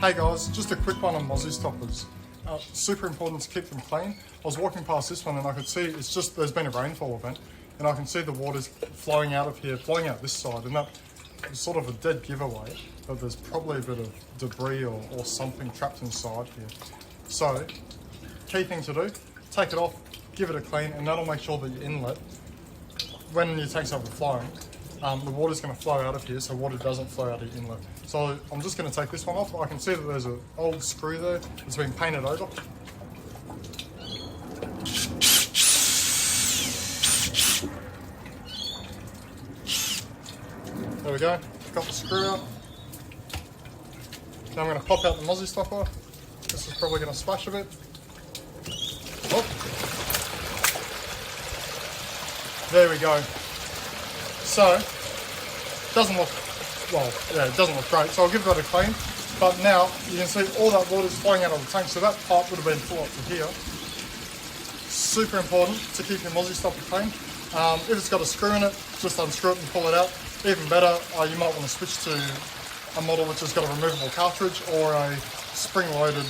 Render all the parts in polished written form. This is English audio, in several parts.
Hey guys, just a quick one on Mozzie Stoppers. Super important to keep them clean. I was walking past this one and I could see it's just, there's been a rainfall event and I can see the water's flowing out of here, flowing out this side, and that is sort of a dead giveaway that there's probably a bit of debris or something trapped inside here. So, key thing to do, take it off, give it a clean, and that'll make sure that your inlet, when your tanks overflowing, the water's going to flow out of here so water doesn't flow out of your inlet. So I'm just going to take this one off. I can see that there's an old screw there that's been painted over. There we go, got the screw out. Now I'm going to pop out the Mozzie Stoppa. This is probably going to splash a bit. Oh. There we go. So, it doesn't look great, so I'll give that a clean. But now, you can see all that water is flowing out of the tank, so that pipe would have been full up to here. Super important to keep your Mozzie Stoppa clean. If it's got a screw in it, just unscrew it and pull it out. Even better, you might want to switch to a model which has got a removable cartridge or a spring-loaded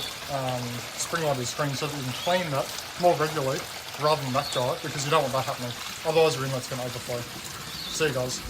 screen so that you can clean that more regularly rather than that guy, because you don't want that happening. Otherwise your inlet's going to overflow. See you guys.